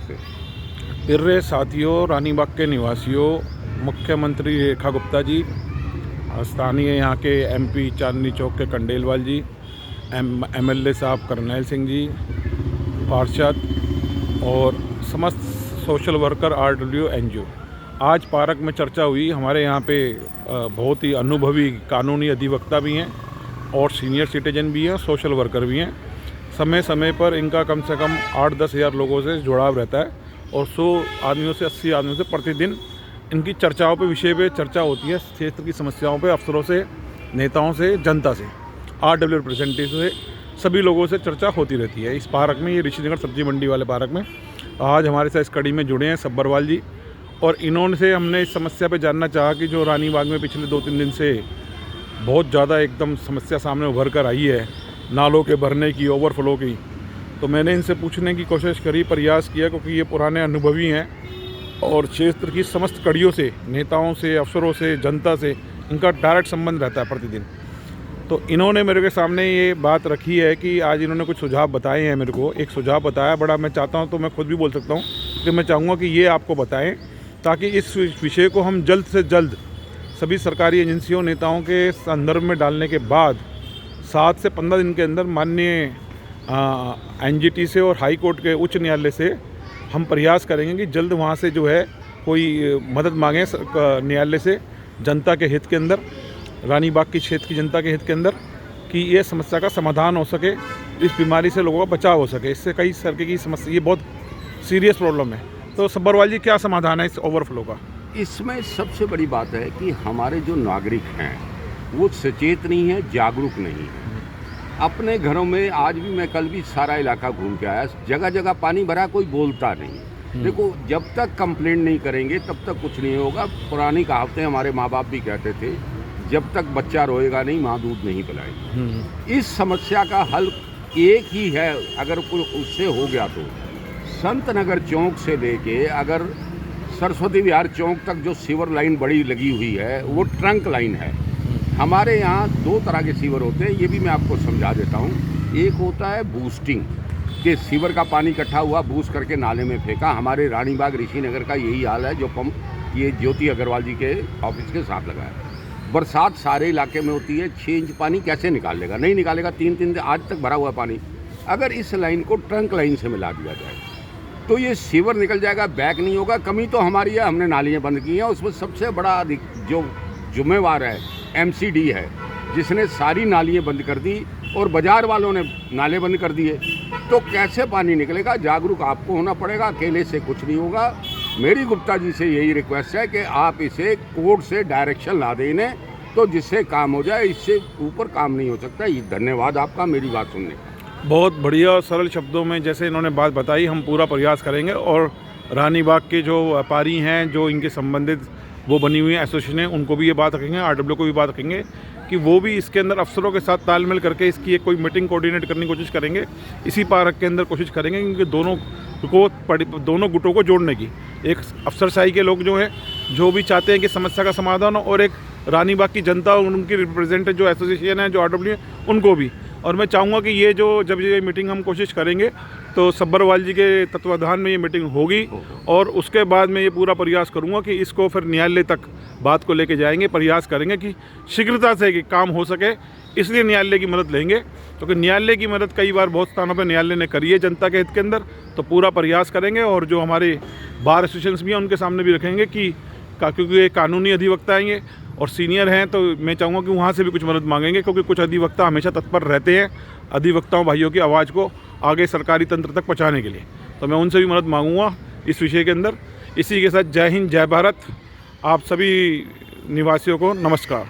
से। प्रिय साथियों, रानीबाग के निवासियों, मुख्यमंत्री रेखा गुप्ता जी, स्थानीय यहाँ के एमपी चांदनी चौक के कंडेलवाल जी, एमएलए साहब करनैल सिंह जी, पार्षद और समस्त सोशल वर्कर आरडब्ल्यू एनजीओ, आज पार्क में चर्चा हुई। हमारे यहाँ पे बहुत ही अनुभवी कानूनी अधिवक्ता भी हैं और सीनियर सिटीजन भी हैं, सोशल वर्कर भी हैं। समय समय पर इनका कम से कम 8-10 हज़ार लोगों से जुड़ाव रहता है और 100 आदमियों से 80 आदमियों से प्रतिदिन इनकी चर्चाओं पे विषय पे चर्चा होती है। क्षेत्र की समस्याओं पे अफसरों से, नेताओं से, जनता से, आरडब्ल्यू रिप्रेजेंटेटिव से, सभी लोगों से चर्चा होती रहती है। इस पार्क में, ये ऋषिनगर सब्जी मंडी वाले पार्क में आज हमारे साथ इस कड़ी में जुड़े हैं सब्बरवाल जी, और इन्होंने से हमने इस समस्या पे जानना चाहा कि जो रानीबाग में पिछले 2-3 दिन से बहुत ज़्यादा एकदम समस्या सामने उभर कर आई है, नालों के भरने की, ओवरफ्लो की, तो मैंने इनसे पूछने की कोशिश करी, प्रयास किया, क्योंकि ये पुराने अनुभवी हैं और क्षेत्र की समस्त कड़ियों से, नेताओं से, अफसरों से, जनता से इनका डायरेक्ट संबंध रहता है प्रतिदिन। तो इन्होंने मेरे के सामने ये बात रखी है कि आज इन्होंने कुछ सुझाव बताए हैं। मेरे को एक सुझाव बताया, बड़ा मैं चाहता हूँ, तो मैं खुद भी बोल सकता हूँ कि मैं चाहूँगा कि ये आपको बताएं, ताकि इस विषय को हम जल्द से जल्द सभी सरकारी एजेंसियों, नेताओं के संदर्भ में डालने के बाद 7 से 15 दिन के अंदर माननीय एनजीटी से और हाई कोर्ट के उच्च न्यायालय से हम प्रयास करेंगे कि जल्द वहाँ से जो है कोई मदद मांगें न्यायालय से, जनता के हित के अंदर, रानीबाग की क्षेत्र की जनता के हित के अंदर, कि ये समस्या का समाधान हो सके, इस बीमारी से लोगों का बचाव हो सके। इससे कई तरह की समस्या, ये बहुत सीरियस प्रॉब्लम है। तो सब्बरवाल जी, क्या समाधान है इस ओवरफ्लो का? इसमें सबसे बड़ी बात है कि हमारे जो नागरिक हैं वो सचेत नहीं है, जागरूक नहीं है। अपने घरों में आज भी, मैं कल भी सारा इलाका घूम के आया, जगह जगह पानी भरा, कोई बोलता नहीं। देखो, जब तक कंप्लेंट नहीं करेंगे तब तक कुछ नहीं होगा। पुरानी कहावतें हमारे माँ बाप भी कहते थे, जब तक बच्चा रोएगा नहीं, माँ दूध नहीं पिलाएगी। इस समस्या का हल एक ही है, अगर उससे हो गया तो संत नगर चौक से लेके अगर सरस्वती विहार चौक तक जो सीवर लाइन बड़ी लगी हुई है, वो ट्रंक लाइन है। हमारे यहाँ 2 तरह के सीवर होते हैं, ये भी मैं आपको समझा देता हूँ। एक होता है बूस्टिंग, कि सीवर का पानी इकट्ठा हुआ, बूस्ट करके नाले में फेंका। हमारे रानीबाग ऋषिनगर का यही हाल है, जो पंप ये ज्योति अग्रवाल जी के ऑफिस के साथ लगा है। बरसात सारे इलाके में होती है, 6 इंच पानी कैसे निकाल लेगा? नहीं निकालेगा। 3-3 दिन आज तक भरा हुआ पानी। अगर इस लाइन को ट्रंक लाइन से मिला दिया जाए तो ये सीवर निकल जाएगा, बैक नहीं होगा। कमी तो हमारी है, हमने नालियाँ बंद की हैं। उसमें सबसे बड़ा जो जिम्मेवार है एमसीडी है, जिसने सारी नालियाँ बंद कर दी और बाज़ार वालों ने नाले बंद कर दिए। तो कैसे पानी निकलेगा? जागरूक आपको होना पड़ेगा, अकेले से कुछ नहीं होगा। मेरी गुप्ता जी से यही रिक्वेस्ट है कि आप इसे कोर्ट से डायरेक्शन ला दें इन्हें, तो जिससे काम हो जाए। इससे ऊपर काम नहीं हो सकता। ये धन्यवाद आपका मेरी बात सुनने का। बहुत बढ़िया, सरल शब्दों में जैसे इन्होंने बात बताई, हम पूरा प्रयास करेंगे। और रानीबाग के जो व्यापारी हैं, जो इनके संबंधित वो बनी हुई एसोसिएशन है, उनको भी ये बात रखेंगे, आरडब्ल्यू को भी बात रखेंगे कि वो भी इसके अंदर अफसरों के साथ तालमेल करके इसकी एक कोई मीटिंग कोऑर्डिनेट करने की कोशिश करेंगे। इसी पार्क के अंदर कोशिश करेंगे क्योंकि दोनों गुटों को जोड़ने की, एक अफसरशाही के लोग जो हैं, जो भी चाहते हैं कि समस्या का समाधान हो, और एक रानीबाग की जनता और उनकी रिप्रेजेंटेटिव जो एसोसिएशन है, जो आरडब्ल्यू है, उनको भी। और मैं चाहूँगा कि ये जब ये मीटिंग हम कोशिश करेंगे तो सब्बरवाल जी के तत्वाधान में ये मीटिंग होगी, और उसके बाद मैं ये पूरा प्रयास करूँगा कि इसको फिर न्यायालय तक बात को लेके जाएंगे। प्रयास करेंगे कि शीघ्रता से कि काम हो सके, इसलिए न्यायालय की मदद लेंगे, क्योंकि न्यायालय की मदद कई बार बहुत स्थानों पर न्यायालय ने करी है जनता के हित के अंदर। तो पूरा प्रयास करेंगे, और जो हमारे बार एसोसिएशन भी हैं उनके सामने भी रखेंगे कि क्योंकि ये कानूनी अधिवक्ता हैं ये और सीनियर हैं, तो मैं चाहूँगा कि वहाँ से भी कुछ मदद मांगेंगे, क्योंकि कुछ अधिवक्ता हमेशा तत्पर रहते हैं अधिवक्ताओं भाइयों की आवाज़ को आगे सरकारी तंत्र तक पहुँचाने के लिए। तो मैं उनसे भी मदद मांगूंगा इस विषय के अंदर। इसी के साथ जय हिंद, जय भारत। आप सभी निवासियों को नमस्कार।